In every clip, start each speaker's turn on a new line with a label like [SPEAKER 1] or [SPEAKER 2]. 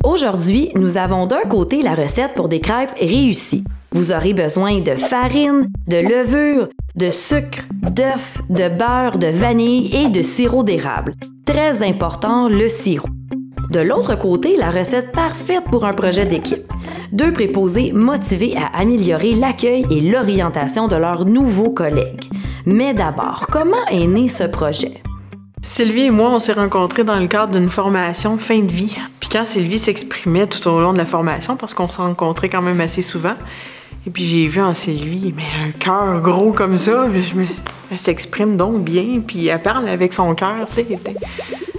[SPEAKER 1] Aujourd'hui, nous avons d'un côté la recette pour des crêpes réussies. Vous aurez besoin de farine, de levure, de sucre, d'œufs, de beurre, de vanille et de sirop d'érable. Très important, le sirop. De l'autre côté, la recette parfaite pour un projet d'équipe. 2 préposés motivés à améliorer l'accueil et l'orientation de leurs nouveaux collègues. Mais d'abord, comment est né ce projet?
[SPEAKER 2] Sylvie et moi, on s'est rencontrés dans le cadre d'une formation fin de vie. Puis quand Sylvie s'exprimait tout au long de la formation, parce qu'on s'est rencontrés quand même assez souvent, et puis j'ai vu en Sylvie, mais un cœur gros comme ça, elle s'exprime donc bien, puis elle parle avec son cœur, tu sais.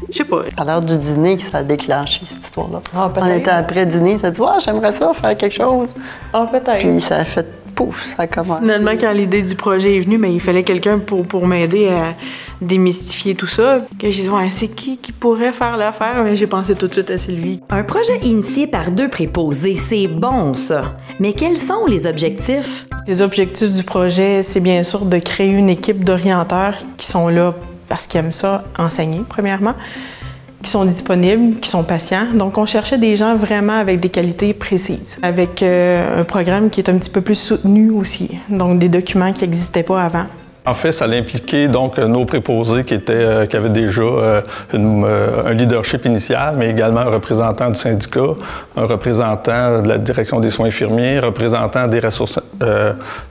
[SPEAKER 2] Je sais pas.
[SPEAKER 3] À l'heure du dîner que ça a déclenché, cette histoire-là.
[SPEAKER 2] Ah, peut-être.
[SPEAKER 3] On était après dîner, ça a dit « j'aimerais ça, faire quelque chose. »
[SPEAKER 2] Ah, peut-être.
[SPEAKER 3] Puis ça a fait pouf, ça a commencé.
[SPEAKER 2] Finalement, quand l'idée du projet est venue, il fallait quelqu'un pour m'aider à démystifier tout ça. Que j'ai dit, ouais, c'est qui pourrait faire l'affaire? Mais j'ai pensé tout de suite à Sylvie.
[SPEAKER 1] Un projet initié par 2 préposés, c'est bon, ça. Mais quels sont les objectifs?
[SPEAKER 2] Les objectifs du projet, c'est bien sûr de créer une équipe d'orienteurs qui sont là parce qu'ils aiment ça, enseigner, premièrement, qui sont disponibles, qui sont patients. Donc, on cherchait des gens vraiment avec des qualités précises, avec un programme qui est un petit peu plus soutenu aussi, donc des documents qui n'existaient pas avant.
[SPEAKER 4] En fait, ça impliquait donc nos préposés qui avaient déjà un leadership initial, mais également un représentant du syndicat, un représentant de la direction des soins infirmiers, un représentant des ressources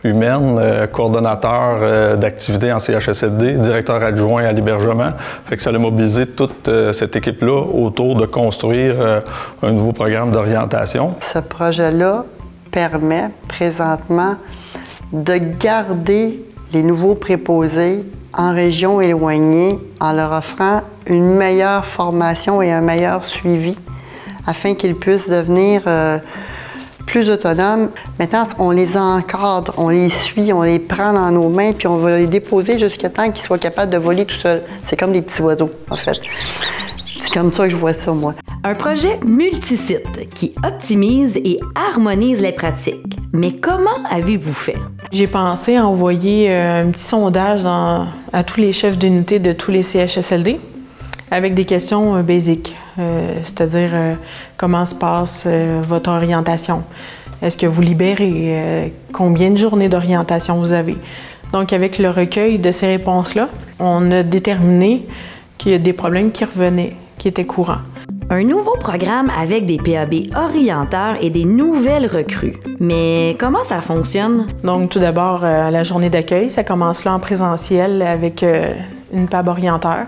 [SPEAKER 4] humaines, coordonnateur d'activités en CHSLD, directeur adjoint à l'hébergement. Fait que ça a mobilisé toute cette équipe-là autour de construire un nouveau programme d'orientation.
[SPEAKER 3] Ce projet-là permet présentement de garder les nouveaux préposés en région éloignée en leur offrant une meilleure formation et un meilleur suivi afin qu'ils puissent devenir plus autonomes. Maintenant, on les encadre, on les suit, on les prend dans nos mains puis on va les déposer jusqu'à temps qu'ils soient capables de voler tout seuls. C'est comme des petits oiseaux, en fait. C'est comme ça que je vois ça, moi.
[SPEAKER 1] Un projet multisite qui optimise et harmonise les pratiques. Mais comment avez-vous fait?
[SPEAKER 2] J'ai pensé à envoyer un petit sondage à tous les chefs d'unité de tous les CHSLD avec des questions basiques, c'est-à-dire comment se passe votre orientation? Est-ce que vous libérez? Combien de journées d'orientation vous avez? Donc, avec le recueil de ces réponses-là, on a déterminé qu'il y a des problèmes qui revenaient, qui étaient courants.
[SPEAKER 1] Un nouveau programme avec des PAB orienteurs et des nouvelles recrues. Mais comment ça fonctionne?
[SPEAKER 2] Donc, tout d'abord, à la journée d'accueil, ça commence là en présentiel avec une PAB orienteur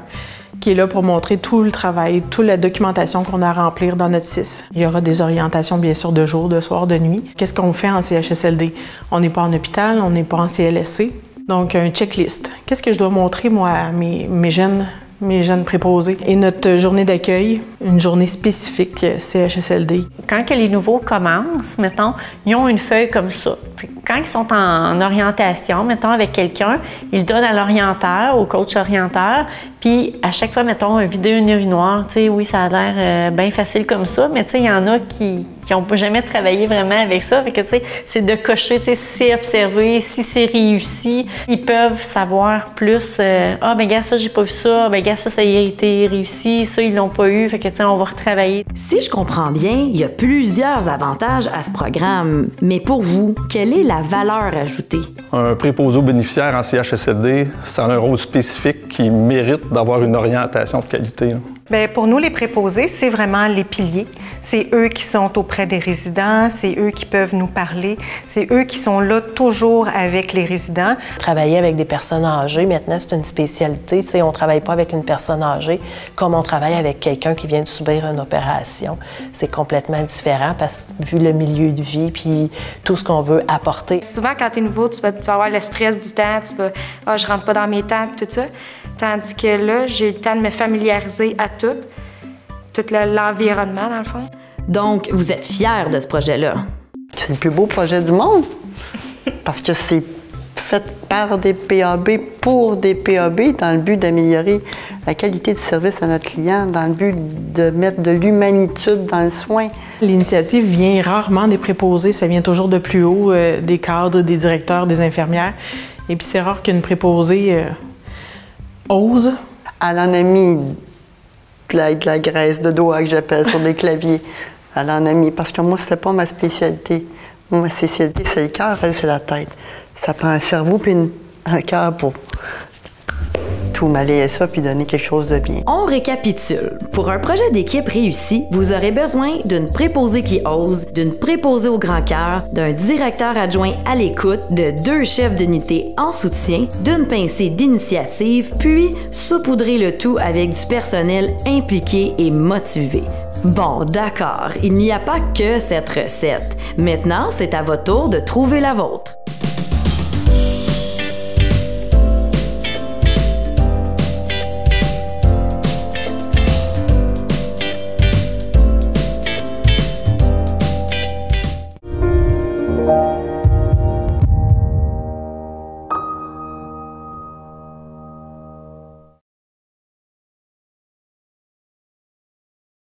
[SPEAKER 2] qui est là pour montrer tout le travail, toute la documentation qu'on a à remplir dans notre CIS. Il y aura des orientations, bien sûr, de jour, de soir, de nuit. Qu'est-ce qu'on fait en CHSLD? On n'est pas en hôpital, on n'est pas en CLSC. Donc, un checklist. Qu'est-ce que je dois montrer, moi, à mes jeunes préposés? Et notre journée d'accueil, une journée spécifique CHSLD.
[SPEAKER 5] Quand que les nouveaux commencent, mettons, ils ont une feuille comme ça. Quand ils sont en orientation, mettons, avec quelqu'un, ils donnent à l'orienteur, au coach orienteur, puis à chaque fois, mettons, vider une urinoir. Tu sais, oui, ça a l'air bien facile comme ça, mais tu sais, il y en a qui n'ont jamais travaillé vraiment avec ça. Fait que, tu sais, c'est de cocher, tu sais, si c'est observé, si c'est réussi. Ils peuvent savoir plus, ah, ben gars, ça, j'ai pas vu ça, ben gars, ça a été réussi, ça, ils l'ont pas eu. Fait que, tu sais, on va retravailler.
[SPEAKER 1] Si je comprends bien, il y a plusieurs avantages à ce programme. Mais pour vous, quelle est la valeur ajoutée?
[SPEAKER 4] Un préposé aux bénéficiaires en CHSLD, ça a un rôle spécifique qui mérite d'avoir une orientation de qualité.
[SPEAKER 6] Bien, pour nous, les préposés, c'est vraiment les piliers. C'est eux qui sont auprès des résidents, c'est eux qui peuvent nous parler, c'est eux qui sont là toujours avec les résidents.
[SPEAKER 7] Travailler avec des personnes âgées, maintenant, c'est une spécialité. Tu sais, on ne travaille pas avec une personne âgée comme on travaille avec quelqu'un qui vient de subir une opération. C'est complètement différent parce que vu le milieu de vie puis tout ce qu'on veut apporter.
[SPEAKER 8] Souvent, quand tu es nouveau, tu vas avoir le stress du temps, tu vas « Ah, je rentre pas dans mes temps » tout ça. Tandis que là, j'ai eu le temps de me familiariser à tout l'environnement, dans le fond.
[SPEAKER 1] Donc, vous êtes fiers de ce projet-là?
[SPEAKER 3] C'est le plus beau projet du monde parce que c'est fait par des PAB pour des PAB dans le but d'améliorer la qualité du service à notre client, dans le but de mettre de l'humanitude dans le soin.
[SPEAKER 2] L'initiative vient rarement des préposés, ça vient toujours de plus haut, des cadres, des directeurs, des infirmières. Et puis c'est rare qu'une préposée ose.
[SPEAKER 3] Elle en a mis de la graisse de doigts que j'appelle sur des claviers. Elle en a mis, parce que moi, c'était pas ma spécialité. Moi, ma spécialité, c'est le cœur, elle, c'est la tête. Ça prend un cerveau puis un cœur pour tout malayer ça puis donner quelque chose de bien.
[SPEAKER 1] On récapitule. Pour un projet d'équipe réussi, vous aurez besoin d'une préposée qui ose, d'une préposée au grand cœur, d'un directeur adjoint à l'écoute, de 2 chefs d'unité en soutien, d'une pincée d'initiative, puis saupoudrer le tout avec du personnel impliqué et motivé. Bon, d'accord, il n'y a pas que cette recette. Maintenant, c'est à votre tour de trouver la vôtre.